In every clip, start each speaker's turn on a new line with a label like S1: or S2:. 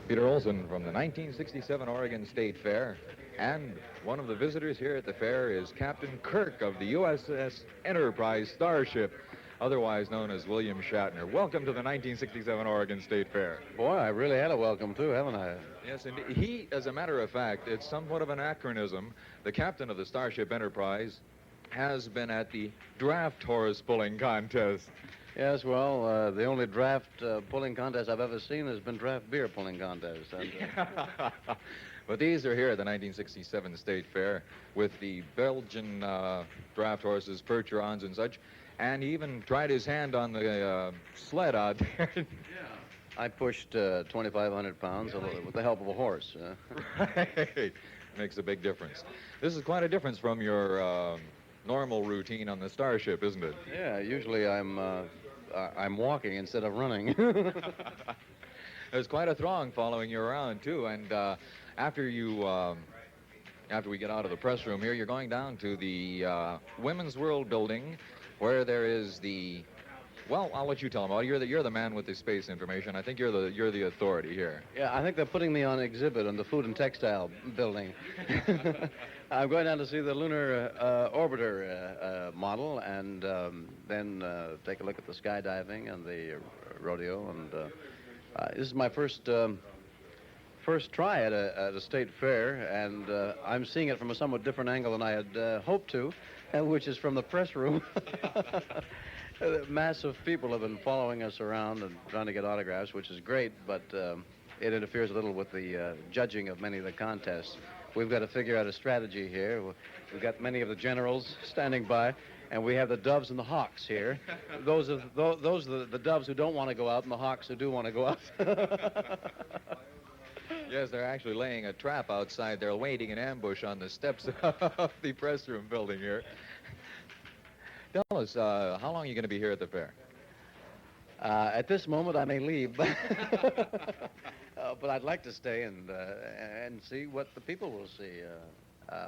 S1: Peter Olson from the 1967 Oregon State Fair. And one of the visitors here at the fair is Captain Kirk of the USS Enterprise starship, otherwise known as William Shatner. Welcome to the 1967 Oregon State Fair.
S2: Boy, I really had a welcome, too, haven't I?
S1: Yes, and he, as a matter of fact, it's somewhat of an anachronism. The captain of the Starship Enterprise has been at the draft horse pulling contest.
S2: Yes, well, the only draft pulling contest I've ever seen has been draft beer pulling contest. And,
S1: But these are here at the 1967 State Fair with the Belgian draft horses, Percherons and such. And he even tried his hand on the sled out there.
S2: yeah. I pushed 2,500 pounds with the help of a horse.
S1: Right. Makes a big difference. This is quite a difference from your normal routine on the Starship, isn't it?
S2: Yeah, usually I'm walking instead of running.
S1: There's quite a throng following you around, too. And after we get out of the press room here, you're going down to the Women's World building where there is the... Well, I'll let you tell them all. You're the man with the space information. I think you're the authority here.
S2: Yeah, I think they're putting me on exhibit in the Food and Textile building. I'm going down to see the lunar orbiter model, and then take a look at the skydiving and the rodeo. And this is my first try at a state fair, and I'm seeing it from a somewhat different angle than I had hoped to, which is from the press room. Massive people have been following us around and trying to get autographs, which is great, but it interferes a little with the judging of many of the contests. We've got to figure out a strategy here. We've got many of the generals standing by, and we have the doves and the hawks here. Those are the doves who don't want to go out, and the hawks who do want to go out.
S1: Yes, they're actually laying a trap outside. They're waiting in ambush on the steps of the press room building here. Tell us, how long are you going to be here at the fair?
S2: At this moment, I may leave, but I'd like to stay and see what the people will see,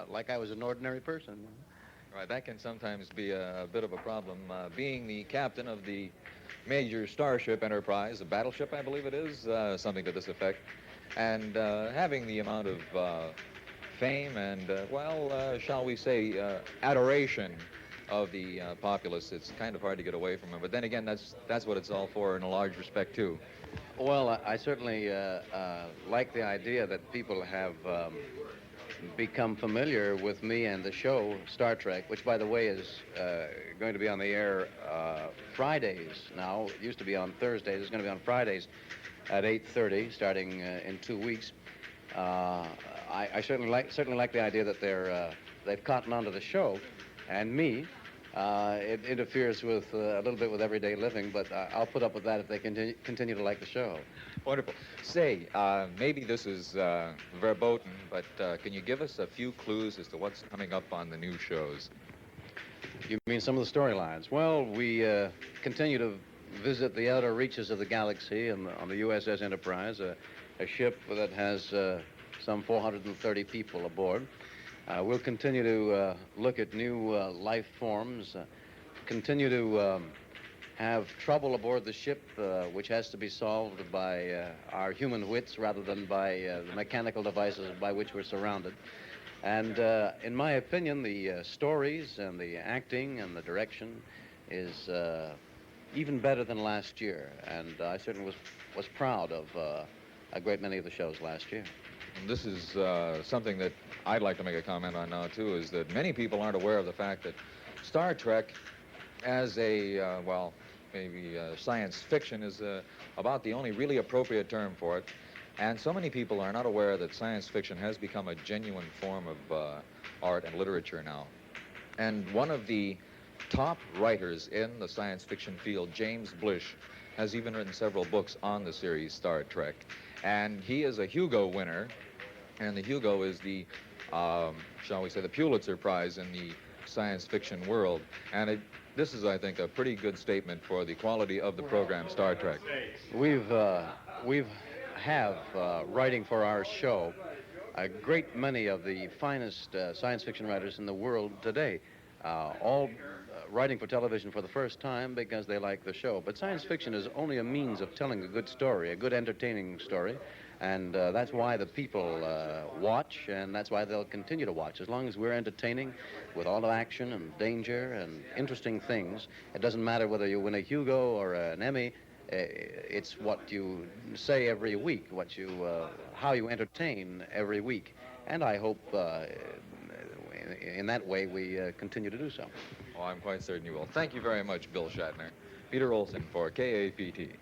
S2: like I was an ordinary person.
S1: Right, that can sometimes be a bit of a problem. Being the captain of the major starship Enterprise, a battleship, I believe it is, something to this effect, and having the amount of fame and, shall we say, adoration of the populace, it's kind of hard to get away from it. But then again, that's what it's all for in a large respect, too.
S2: Well, I certainly like the idea that people have become familiar with me and the show, Star Trek, which, by the way, is going to be on the air Fridays now. It used to be on Thursdays. It's going to be on Fridays at 8:30, starting in 2 weeks. I certainly like the idea that they've cottoned onto the show, and me. It interferes with a little bit with everyday living, but I'll put up with that if they continue to like the show.
S1: Wonderful. Say, maybe this is verboten, but can you give us a few clues as to what's coming up on the new shows?
S2: You mean some of the storylines? Well, we continue to visit the outer reaches of the galaxy on the USS Enterprise, a ship that has some 430 people aboard. We'll continue to look at new life forms, continue to have trouble aboard the ship, which has to be solved by our human wits rather than by the mechanical devices by which we're surrounded. And in my opinion, the stories and the acting and the direction is even better than last year. And I certainly was proud of a great many of the shows last year.
S1: And this is something that I'd like to make a comment on now, too, is that many people aren't aware of the fact that Star Trek, as a, maybe science fiction, is about the only really appropriate term for it. And so many people are not aware that science fiction has become a genuine form of art and literature now. And one of the top writers in the science fiction field, James Blish, has even written several books on the series Star Trek. And he is a Hugo winner, and the Hugo is the, shall we say, the Pulitzer Prize in the science fiction world. And this is, I think, a pretty good statement for the quality of the program Star Trek.
S2: We have writing for our show a great many of the finest science fiction writers in the world today, all writing for television for the first time because they like the show. But science fiction is only a means of telling a good story, a good entertaining story. And that's why the people watch, and that's why they'll continue to watch. As long as we're entertaining with all the action and danger and interesting things, it doesn't matter whether you win a Hugo or an Emmy. It's what you say every week, how you entertain every week. And I hope in that way we continue to do so.
S1: Oh, I'm quite certain you will. Thank you very much, Bill Shatner. Peter Olson for KAPT.